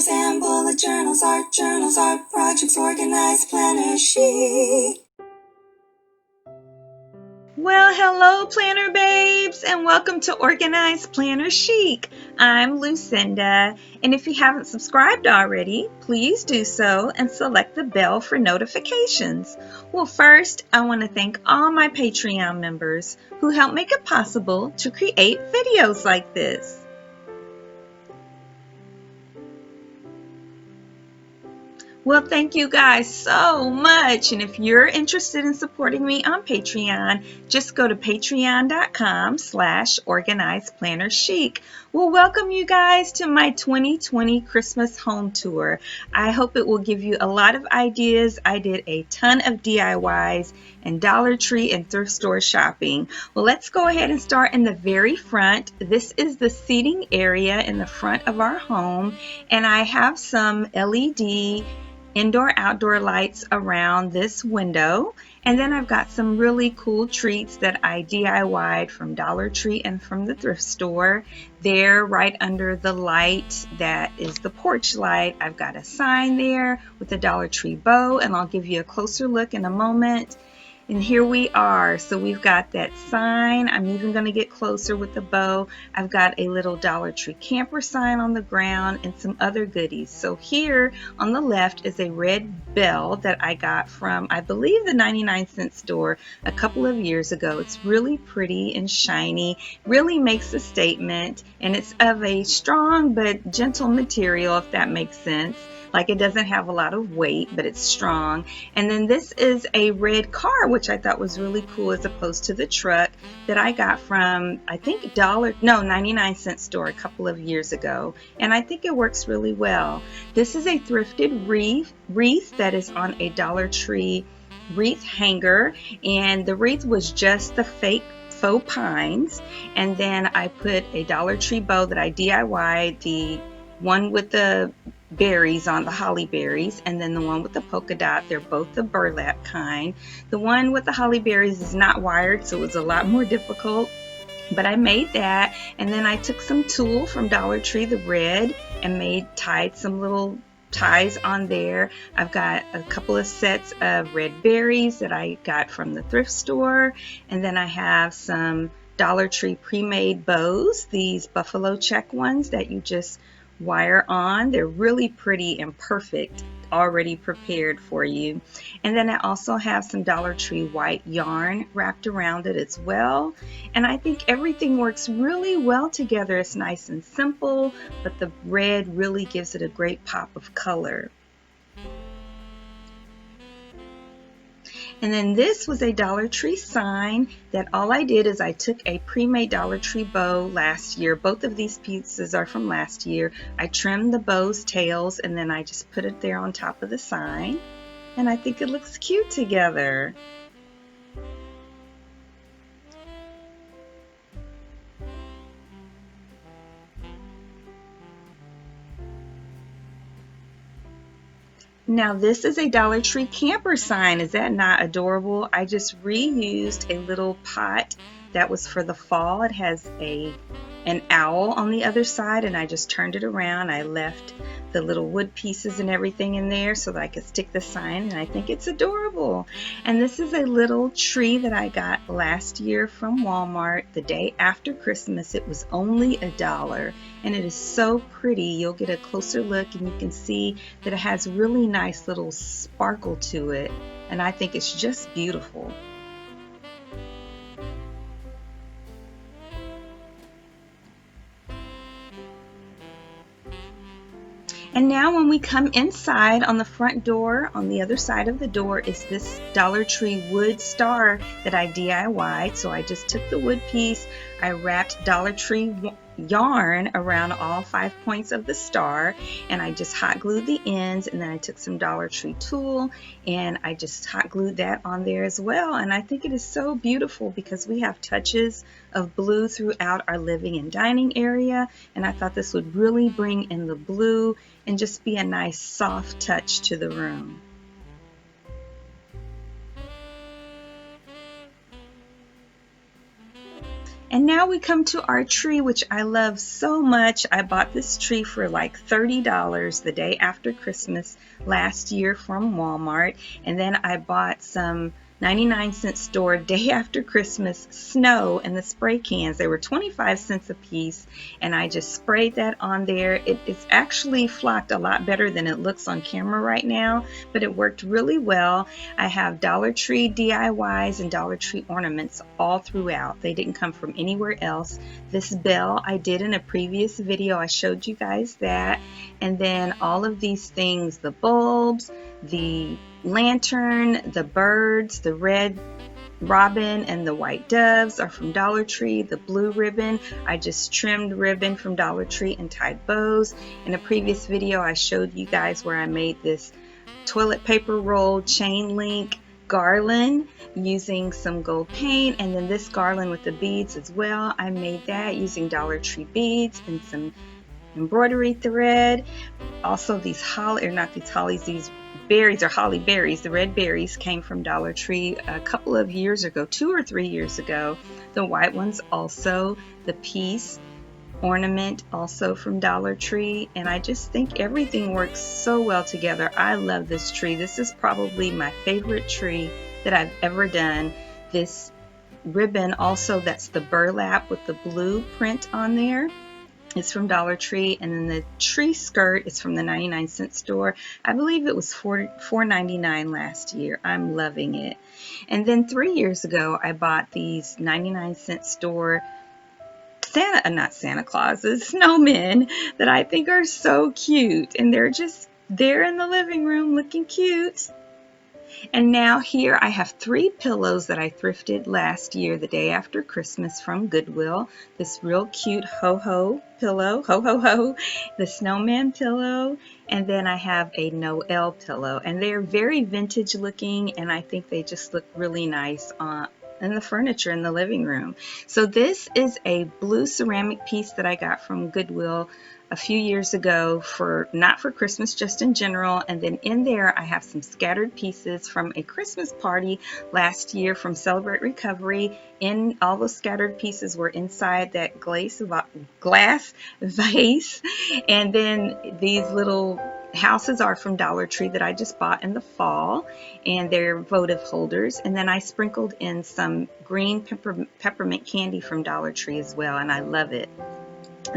planners and bullet journals, art projects, organized planner chic. Well, hello, planner babes, and welcome to Organized Planner Chic. I'm Lucinda, and if you haven't subscribed already, please do so and select the bell for notifications. Well, first, I want to thank all my Patreon members who help make it possible to create videos like this. Well, thank you guys so much. And if you're interested in supporting me on Patreon, just go to patreon.com/organizedplannerchic. We'll welcome you guys to my 2020 Christmas home tour. I hope it will give you a lot of ideas. I did a ton of DIYs and Dollar Tree and thrift store shopping. Well, let's go ahead and start in the very front. This is the seating area in the front of our home, and I have some LED indoor-outdoor lights around this window, and then I've got some really cool treats that I DIY'd from Dollar Tree and from the thrift store. There, right under the light that is the porch light, I've got a sign there with a Dollar Tree bow, and I'll give you a closer look in a moment. And here we are. So we've got that sign. I'm even going to get closer with the bow. I've got a little Dollar Tree camper sign on the ground and some other goodies. So here on the left is a red bell that I got from, I believe, the 99-cent store a couple of years ago. It's really pretty and shiny, really makes a statement, and it's of a strong but gentle material, if that makes sense. Like, it doesn't have a lot of weight, but it's strong. And then this is a red car, which I thought was really cool as opposed to the truck that I got from, I think, 99-cent store a couple of years ago. And I think it works really well. This is a thrifted wreath that is on a Dollar Tree wreath hanger. And the wreath was just the fake faux pines. And then I put a Dollar Tree bow that I DIY'd, the one with the berries on, the holly berries, and then the one with the polka dot. They're both the burlap kind. The one with the holly berries is not wired, so it was a lot more difficult, but I made that. And then I took some tulle from Dollar Tree, the red, and tied some little ties on there. I've got a couple of sets of red berries that I got from the thrift store, and then I have some Dollar Tree pre-made bows, these buffalo check ones that you just wire on. They're really pretty and perfect, already prepared for you. And then I also have some Dollar Tree white yarn wrapped around it as well. And I think everything works really well together. It's nice and simple, but the red really gives it a great pop of color. And then this was a Dollar Tree sign that all I did is I took a pre-made Dollar Tree bow last year. Both of these pieces are from last year. I trimmed the bow's tails and then I just put it there on top of the sign. And I think it looks cute together. Now this is a Dollar Tree camper sign. Is that not adorable? I just reused a little pot that was for the fall. It has an owl on the other side, and I just turned it around. I left the little wood pieces and everything in there so that I could stick the sign, and I think it's adorable. And this is a little tree that I got last year from Walmart the day after Christmas. It was only $1, and it is so pretty. You'll get a closer look and you can see that it has really nice little sparkle to it, and I think it's just beautiful. And now when we come inside, on the front door, on the other side of the door is this Dollar Tree wood star that I DIY'd. So I just took the wood piece, I wrapped Dollar Tree yarn around all 5 points of the star, and I just hot glued the ends, and then I took some Dollar Tree tulle and I just hot glued that on there as well. And I think it is so beautiful because we have touches of blue throughout our living and dining area, and I thought this would really bring in the blue and just be a nice soft touch to the room. And now we come to our tree, which I love so much. I bought this tree for like $30 the day after Christmas last year from Walmart. And then I bought some 99-cent store day after Christmas snow in the spray cans. They were 25 cents a piece, and I just sprayed that on there. It's actually flocked a lot better than it looks on camera right now, but it worked really well. I have Dollar Tree DIYs and Dollar Tree ornaments all throughout. They didn't come from anywhere else. This bell I did in a previous video. I showed you guys that. And then all of these things, the bulbs, the lantern, the birds, the red robin and the white doves are from Dollar Tree. The blue ribbon, I just trimmed ribbon from Dollar Tree and tied bows. In a previous video, I showed you guys where I made this toilet paper roll chain link garland using some gold paint, and then this garland with the beads as well. I made that using Dollar Tree beads and some embroidery thread. Also these these berries, or holly berries, the red berries, came from Dollar Tree a couple of years ago, 2 or 3 years ago. The white ones also, the peace ornament also from Dollar Tree, and I just think everything works so well together. I love this tree. This is probably my favorite tree that I've ever done. This ribbon also, that's the burlap with the blue print on there. It's from Dollar Tree, and then the tree skirt is from the 99-cent store. I believe it was $4.99 last year. I'm loving it. And then 3 years ago, I bought these 99-cent store not Santa Clauses, snowmen that I think are so cute, and they're just there in the living room looking cute. And now here I have 3 pillows that I thrifted last year, the day after Christmas, from Goodwill. This real cute ho-ho pillow, ho-ho-ho, the snowman pillow, and then I have a Noel pillow. And they're very vintage looking, and I think they just look really nice in the furniture in the living room. So this is a blue ceramic piece that I got from Goodwill a few years ago, not for Christmas, just in general. And then in there I have some scattered pieces from a Christmas party last year from Celebrate Recovery. In all those scattered pieces were inside that glass vase. And then these little houses are from Dollar Tree that I just bought in the fall, and they're votive holders. And then I sprinkled in some green peppermint candy from Dollar Tree as well, and I love it.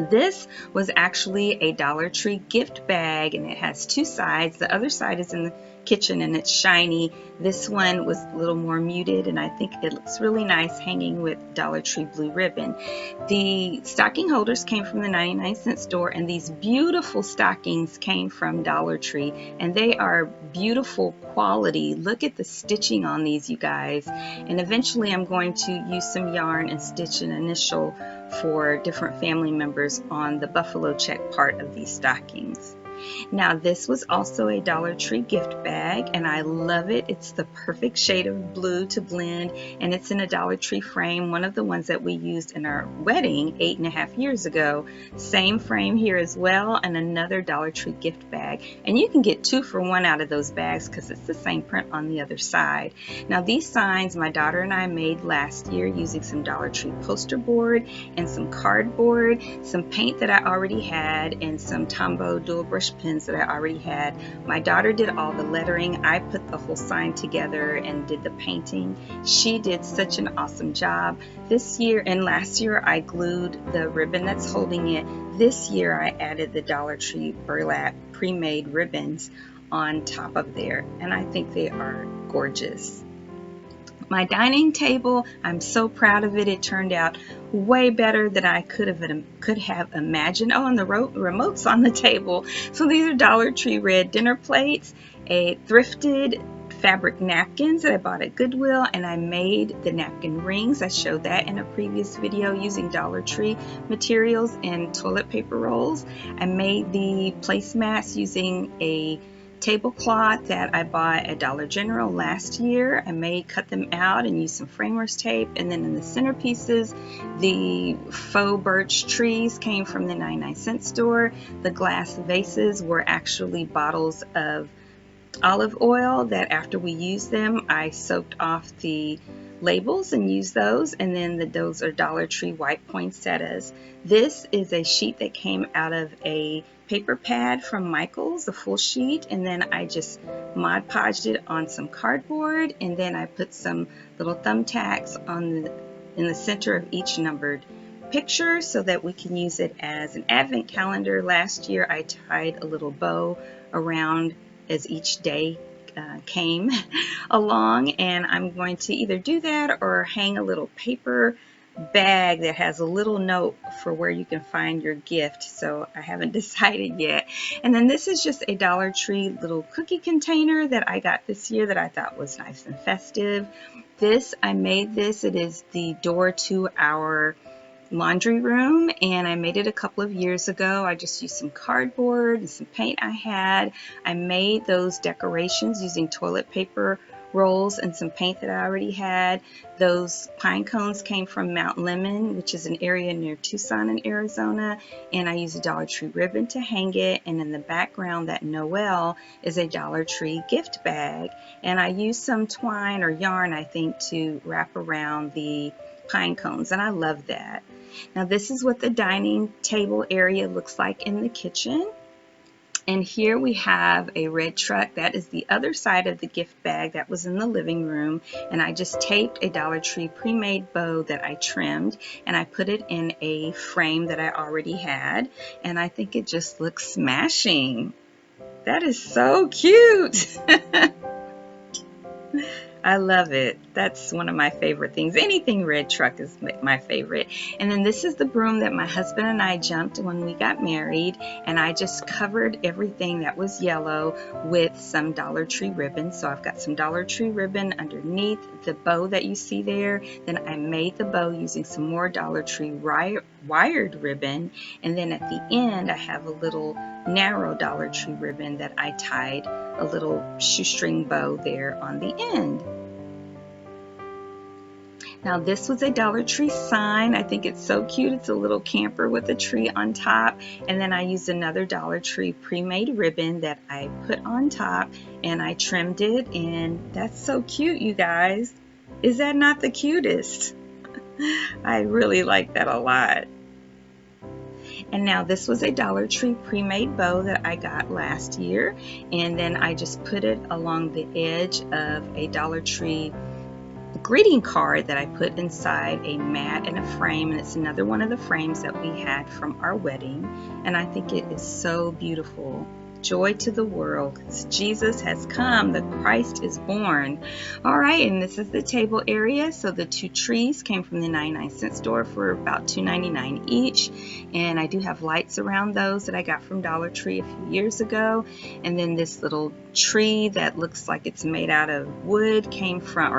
This was actually a Dollar Tree gift bag, and it has 2 sides. The other side is in the kitchen and it's shiny. This one was a little more muted, and I think it looks really nice hanging with Dollar Tree blue ribbon. The stocking holders came from the 99-cent store, and these beautiful stockings came from Dollar Tree, and they are beautiful quality. Look at the stitching on these, you guys. And eventually I'm going to use some yarn and stitch an initial for different family members on the buffalo check part of these stockings. Now this was also a Dollar Tree gift bag, and I love it. It's the perfect shade of blue to blend, and it's in a Dollar Tree frame, one of the ones that we used in our wedding 8.5 years ago. Same frame here as well, and another Dollar Tree gift bag. And you can get 2 for 1 out of those bags because it's the same print on the other side. Now these signs my daughter and I made last year using some Dollar Tree poster board and some cardboard, some paint that I already had, and some Tombow dual brush pens that I already had. My daughter did all the lettering. I put the whole sign together and did the painting. She did such an awesome job. This year and last year I glued the ribbon that's holding it. This year I added the Dollar Tree burlap pre-made ribbons on top of there, and I think they are gorgeous. My dining table, I'm so proud of it. It turned out way better than I could have imagined. Oh, and the remote's on the table. So these are Dollar Tree red dinner plates, a thrifted fabric napkins that I bought at Goodwill, and I made the napkin rings. I showed that in a previous video using Dollar Tree materials and toilet paper rolls. I made the placemats using a tablecloth that I bought at Dollar General last year. I cut them out and used some framers tape, and then in the centerpieces, the faux birch trees came from the 99-cent store. The glass vases were actually bottles of olive oil that after we used them, I soaked off the labels and use those. And then those are Dollar Tree white poinsettias. This is a sheet that came out of a paper pad from Michael's, the full sheet, and then I just Mod Podged it on some cardboard, and then I put some little thumbtacks in the center of each numbered picture so that we can use it as an advent calendar. Last year I tied a little bow around as each day came along, and I'm going to either do that or hang a little paper bag that has a little note for where you can find your gift. So I haven't decided yet. And then this is just a Dollar Tree little cookie container that I got this year that I thought was nice and festive. I made this. It is the door to our laundry room, and I made it a couple of years ago. I just used some cardboard and some paint I had. I made those decorations using toilet paper rolls and some paint that I already had. Those pine cones came from Mount Lemon, which is an area near Tucson in Arizona, and I used a Dollar Tree ribbon to hang it. And in the background, that Noel is a Dollar Tree gift bag, and I used some twine or yarn, I think, to wrap around the pine cones, and I love that. Now this is what the dining table area looks like in the kitchen. And here we have a red truck. That is the other side of the gift bag that was in the living room. And I just taped a Dollar Tree pre-made bow that I trimmed, and I put it in a frame that I already had. And I think it just looks smashing. That is so cute. I love it. That's one of my favorite things. Anything red truck is my favorite. And then this is the broom that my husband and I jumped when we got married, and I just covered everything that was yellow with some Dollar Tree ribbon. So I've got some Dollar Tree ribbon underneath the bow that you see there. Then I made the bow using some more Dollar Tree wired ribbon, and then at the end I have a little narrow Dollar Tree ribbon that I tied a little shoestring bow there on the end. Now this was a Dollar Tree sign. I think it's so cute. It's a little camper with a tree on top, and then I used another Dollar Tree pre-made ribbon that I put on top, and I trimmed it, and that's so cute, you guys. Is that not the cutest? I really like that a lot. And now this was a Dollar Tree pre-made bow that I got last year, and then I just put it along the edge of a Dollar Tree greeting card that I put inside a mat and a frame, and it's another one of the frames that we had from our wedding, and I think it is so beautiful. Joy to the world, because Jesus has come, the Christ is born. All right, and this is the table area. So the two trees came from the 99-cent store for about $2.99 each, and I do have lights around those that I got from Dollar Tree a few years ago. And then this little tree that looks like it's made out of wood came from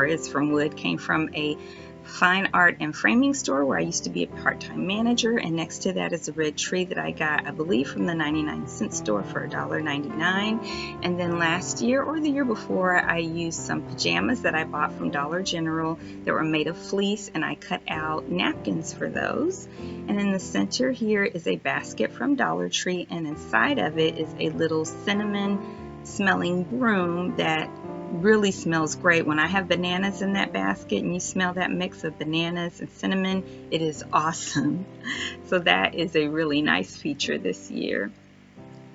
a fine art and framing store where I used to be a part-time manager, and next to that is a red tree that I got, I believe, from the 99-cent store for $1.99. And then last year or the year before, I used some pajamas that I bought from Dollar General that were made of fleece, and I cut out napkins for those. And in the center here is a basket from Dollar Tree, and inside of it is a little cinnamon smelling broom that really smells great. When I have bananas in that basket and you smell that mix of bananas and cinnamon, it is awesome. So that is a really nice feature this year.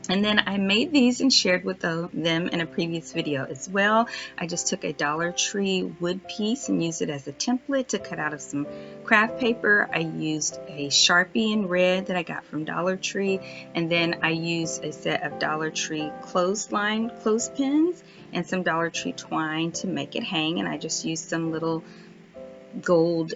And then I made these and shared with them in a previous video as well. I just took a Dollar Tree wood piece and used it as a template to cut out of some craft paper. I used a Sharpie in red that I got from Dollar Tree, and then I used a set of Dollar Tree clothespins and some Dollar Tree twine to make it hang, and I just used some little gold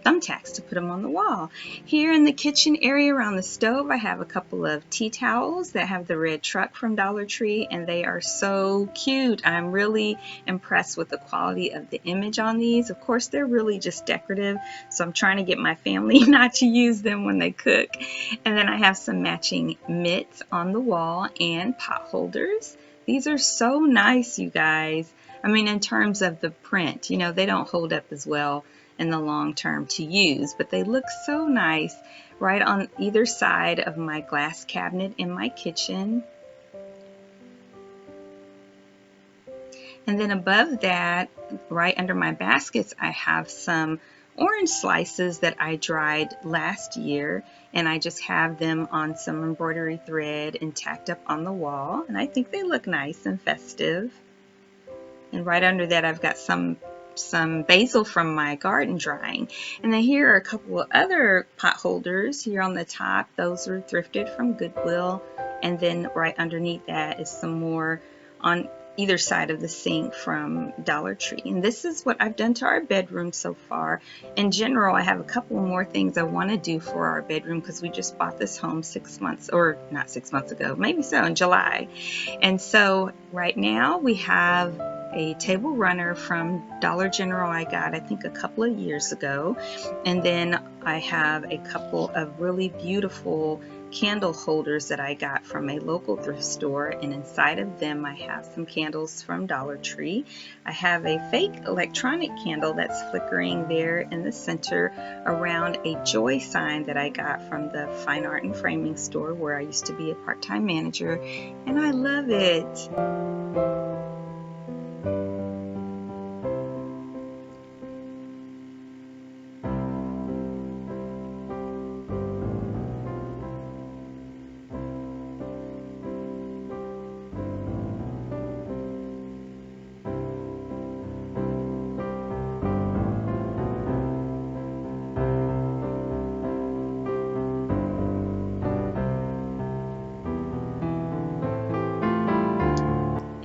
thumbtacks to put them on the wall. Here in the kitchen area around the stove, I have a couple of tea towels that have the red truck from Dollar Tree, and they are so cute. I'm really impressed with the quality of the image on these. Of course, they're really just decorative, so I'm trying to get my family not to use them when they cook. And then I have some matching mitts on the wall and pot holders. These are so nice, you guys. I mean, in terms of the print, you know, they don't hold up as well in the long term to use, but they look so nice right on either side of my glass cabinet in my kitchen. And then above that, right under my baskets, I have some orange slices that I dried last year, and I just have them on some embroidery thread and tacked up on the wall, and I think they look nice and festive. And right under that, I've got some basil from my garden drying. And then here are a couple of other pot holders here on the top. Those are thrifted from Goodwill. And then right underneath that is some more on either side of the sink from Dollar Tree. And this is what I've done to our bedroom so far. In general, I have a couple more things I want to do for our bedroom because we just bought this home 6 months, or not 6 months ago, maybe so, in July. And so right now we have a table runner from Dollar General I got, I think, a couple of years ago. And then I have a couple of really beautiful candle holders that I got from a local thrift store, and inside of them I have some candles from Dollar Tree. I have a fake electronic candle that's flickering there in the center around a joy sign that I got from the fine art and framing store where I used to be a part-time manager, and I love it.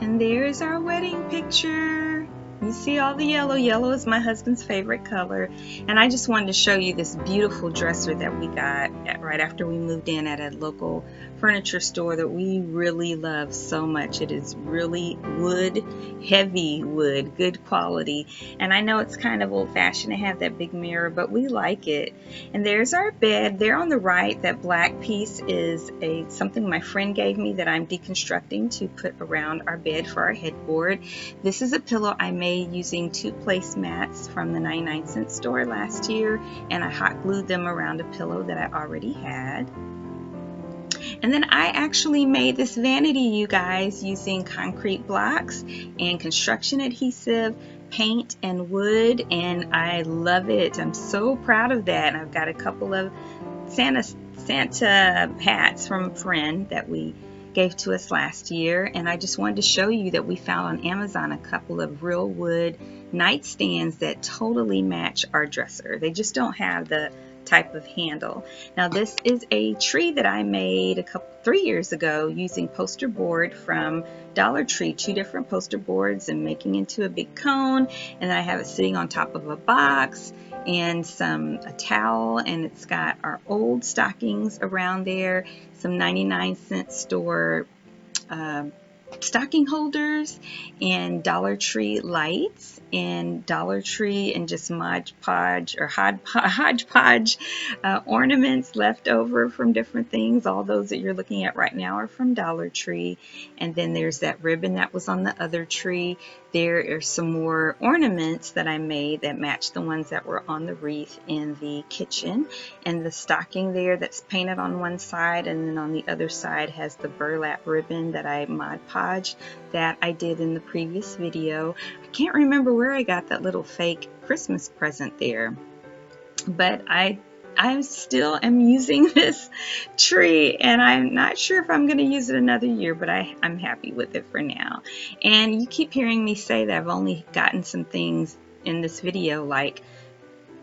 And there's our wedding picture. You see all the yellow. Yellow is my husband's favorite color. And I just wanted to show you this beautiful dresser that we got right after we moved in at a local furniture store that we really love so much. It is really wood, heavy wood, good quality. And I know it's kind of old-fashioned to have that big mirror, but we like it. And there's our bed. There on the right, that black piece is something my friend gave me that I'm deconstructing to put around our bed for our headboard. This is a pillow I made using 2 placemats from the 99-cent store last year, and I hot glued them around a pillow that I already had. And then I actually made this vanity, you guys, using concrete blocks and construction adhesive, paint, and wood, and I love it. I'm so proud of that. And I've got a couple of Santa hats from a friend that we gave to us last year, and I just wanted to show you that we found on Amazon a couple of real wood nightstands that totally match our dresser. They just don't have the type of handle. Now this is a tree that I made 3 years ago using poster board from Dollar Tree, 2 different poster boards, and making into a big cone, and then I have it sitting on top of a box and a towel, and it's got our old stockings around there, some 99-cent store stocking holders, and Dollar Tree lights, and Dollar Tree and just hodgepodge ornaments left over from different things. All those that you're looking at right now are from Dollar Tree. And then there's that ribbon that was on the other tree. There are some more ornaments that I made that match the ones that were on the wreath in the kitchen. And the stocking there that's painted on one side, and then on the other side has the burlap ribbon that I Mod Podge that I did in the previous video. I can't remember where I got that little fake Christmas present there, but I still am using this tree, and I'm not sure if I'm going to use it another year, but I'm happy with it for now. And you keep hearing me say that I've only gotten some things in this video like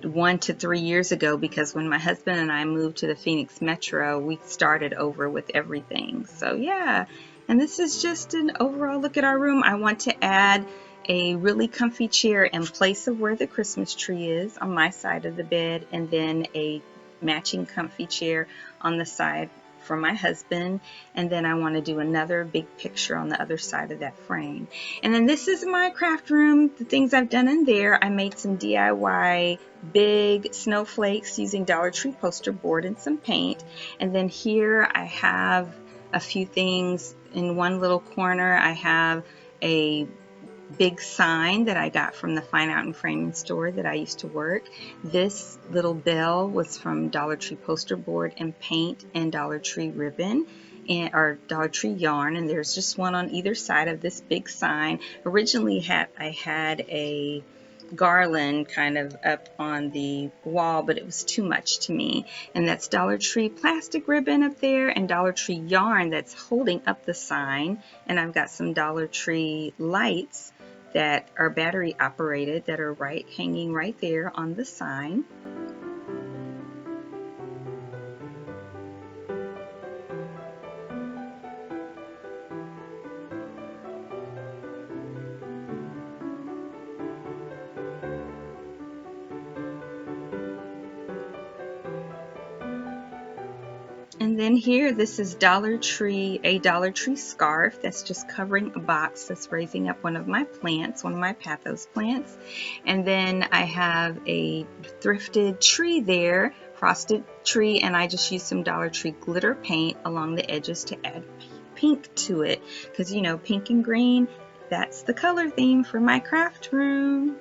1 to 3 years ago, because when my husband and I moved to the Phoenix Metro, we started over with everything. So yeah, and this is just an overall look at our room. I want to add a really comfy chair in place of where the Christmas tree is on my side of the bed, and then a matching comfy chair on the side for my husband, and then I want to do another big picture on the other side of that frame. And then this is my craft room, the things I've done in there. I made some DIY big snowflakes using Dollar Tree poster board and some paint. And then here I have a few things. In one little corner I have a big sign that I got from the fine art and framing store that I used to work. This little bell was from Dollar Tree poster board and paint and Dollar Tree ribbon. and or Dollar Tree yarn, and there's just one on either side of this big sign. Originally I had a garland kind of up on the wall, but it was too much to me. And that's Dollar Tree plastic ribbon up there and Dollar Tree yarn that's holding up the sign. And I've got some Dollar Tree lights that are battery operated that are hanging right there on the sign. And then here, this is a Dollar Tree scarf that's just covering a box that's raising up one of my plants, one of my pathos plants. And then I have a thrifted tree there, frosted tree, and I just used some Dollar Tree glitter paint along the edges to add pink to it, because you know, pink and green, that's the color theme for my craft room.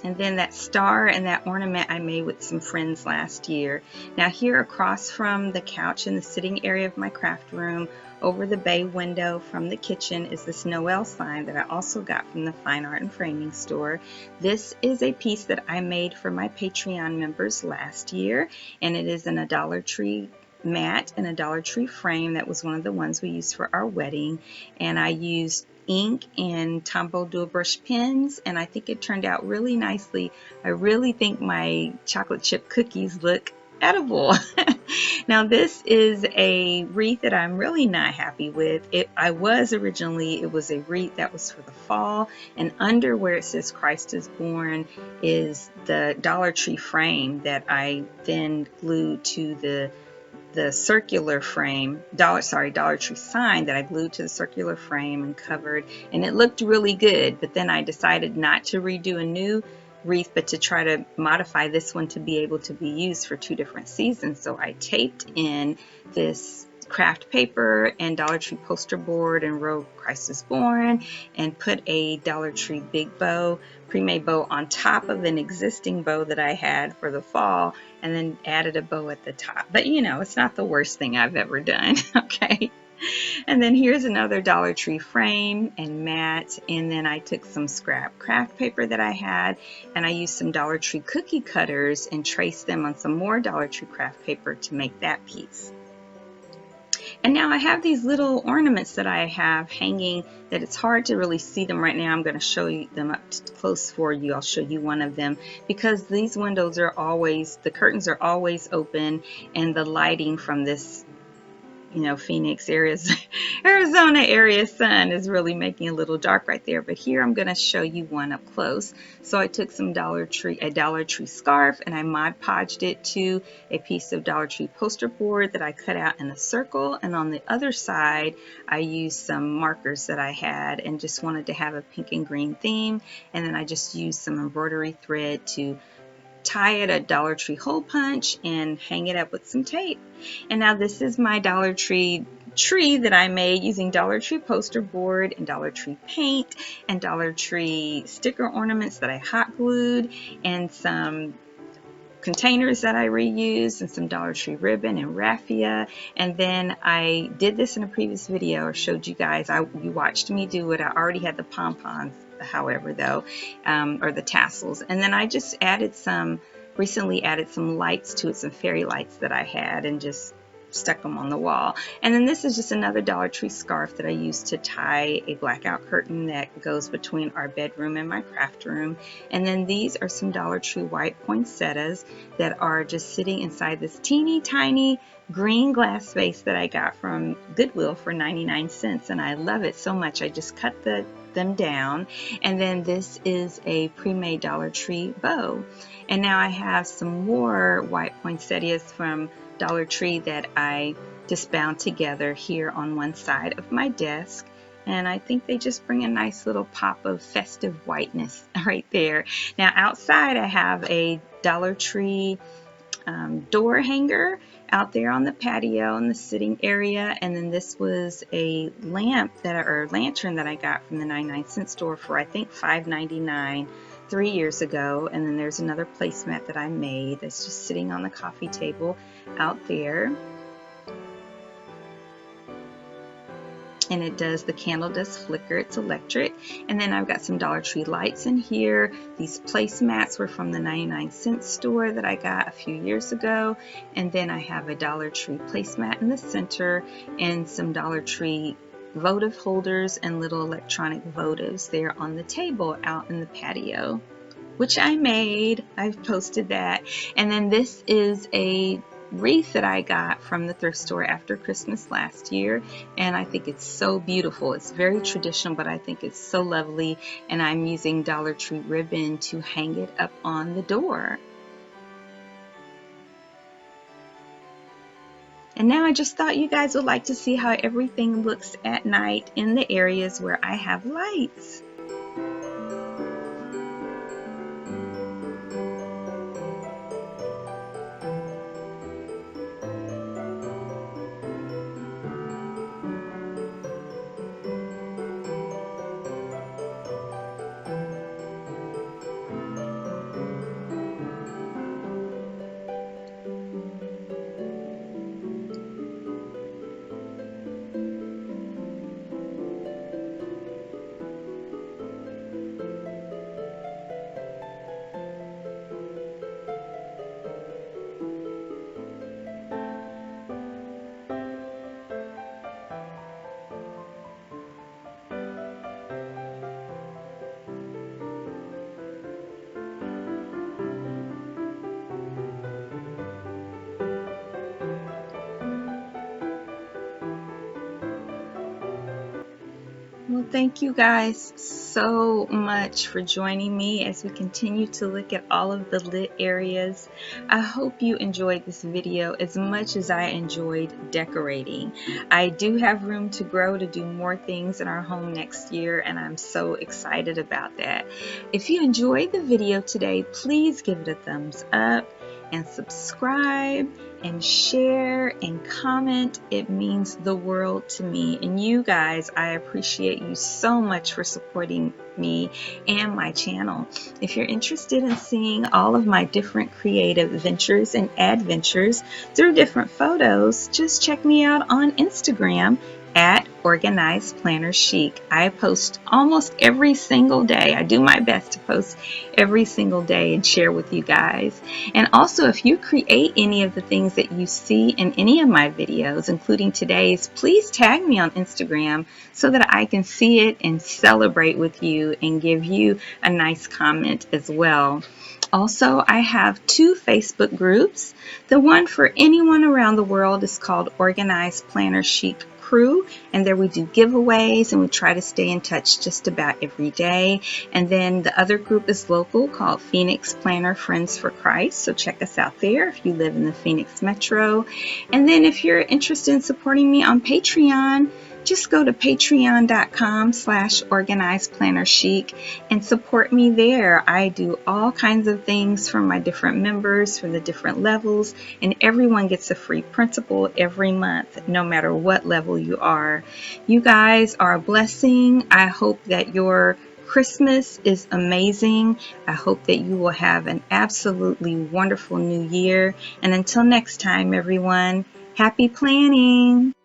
And then that star and that ornament I made with some friends last year. Now here across from the couch in the sitting area of my craft room, over the bay window from the kitchen, is this Noel sign that I also got from the Fine Art and Framing store. This is a piece that I made for my Patreon members last year, and it is in a Dollar Tree mat and a Dollar Tree frame. That was one of the ones we used for our wedding, and I used ink and Tombow dual brush pens, and I think it turned out really nicely. I really think my chocolate chip cookies look edible. Now this is a wreath that I'm really not happy with. It was a wreath that was for the fall, and under where it says Christ is born is the Dollar Tree frame that I then glued to the circular frame, Dollar Tree sign that I glued to the circular frame and covered, and it looked really good. But then I decided not to redo a new wreath, but to try to modify this one to be able to be used for 2 different seasons. So I taped in this craft paper and Dollar Tree poster board and wrote Christ is born, and put a Dollar Tree big bow, pre-made bow, on top of an existing bow that I had for the fall, and then added a bow at the top. But you know, it's not the worst thing I've ever done. Okay. And then here's another Dollar Tree frame and mat, and then I took some scrap craft paper that I had, and I used some Dollar Tree cookie cutters and traced them on some more Dollar Tree craft paper to make that piece. And now I have these little ornaments that I have hanging that it's hard to really see them right now. I'm going to show you them up close for you. I'll show you one of them, because these windows are always, the curtains are always open, and the lighting from this, you know, Phoenix area's Arizona area sun is really making it a little dark right there. But here I'm going to show you one up close. So I took some Dollar Tree scarf, and I Mod Podged it to a piece of Dollar Tree poster board that I cut out in a circle, and on the other side I used some markers that I had and just wanted to have a pink and green theme, and then I just used some embroidery thread to tie it a Dollar Tree hole punch and hang it up with some tape. And now this is my Dollar Tree that I made using Dollar Tree poster board and Dollar Tree paint and Dollar Tree sticker ornaments that I hot glued, and some containers that I reused, and some Dollar Tree ribbon and raffia. And then I did this in a previous video, or showed you guys. You watched me do it. I already had the pom-poms, however, though, or the tassels. And then I just recently added some lights to it, some fairy lights that I had, and just stuck them on the wall. And then this is just another Dollar Tree scarf that I used to tie a blackout curtain that goes between our bedroom and my craft room. And then these are some Dollar Tree white poinsettias that are just sitting inside this teeny tiny green glass vase that I got from Goodwill for 99 cents, and I love it so much. I just cut them down. And then this is a pre-made Dollar Tree bow. And now I have some more white poinsettias from Dollar Tree that I just bound together here on one side of my desk, and I think they just bring a nice little pop of festive whiteness right there. Now outside I have a Dollar Tree door hanger out there on the patio in the sitting area, and then this was a lantern that I got from the 99 cent store for I think $5.99. 3 years ago. And then there's another placemat that I made that's just sitting on the coffee table out there. And it does, the candle does flicker, it's electric. And then I've got some Dollar Tree lights in here. These placemats were from the 99-cent store that I got a few years ago. And then I have a Dollar Tree placemat in the center and some Dollar Tree votive holders and little electronic votives there on the table out in the patio, which I made. I've posted that. And then this is a wreath that I got from the thrift store after Christmas last year, and I think it's so beautiful. It's very traditional, but I think it's so lovely, and I'm using Dollar Tree ribbon to hang it up on the door. And now I just thought you guys would like to see how everything looks at night in the areas where I have lights. Well, thank you guys so much for joining me as we continue to look at all of the lit areas. I hope you enjoyed this video as much as I enjoyed decorating. I do have room to grow to do more things in our home next year, and I'm so excited about that. If you enjoyed the video today, please give it a thumbs up and subscribe and share and comment. It means the world to me. And you guys, I appreciate you so much for supporting me and my channel. If you're interested in seeing all of my different creative ventures and adventures through different photos, just check me out on Instagram at Organized Planner Chic. I post almost every single day. I do my best to post every single day and share with you guys. And also, if you create any of the things that you see in any of my videos, including today's, please tag me on Instagram so that I can see it and celebrate with you and give you a nice comment as well. Also, I have 2 Facebook groups. The one for anyone around the world is called Organized Planner Chic Crew, and there we do giveaways and we try to stay in touch just about every day. And then the other group is local, called Phoenix Planner Friends for Christ, so check us out there if you live in the Phoenix metro. And then if you're interested in supporting me on Patreon, just go to patreon.com/organizedplannerchic and support me there. I do all kinds of things for my different members, for the different levels, and everyone gets a free printable every month, no matter what level you are. You guys are a blessing. I hope that your Christmas is amazing. I hope that you will have an absolutely wonderful new year. And until next time, everyone, happy planning.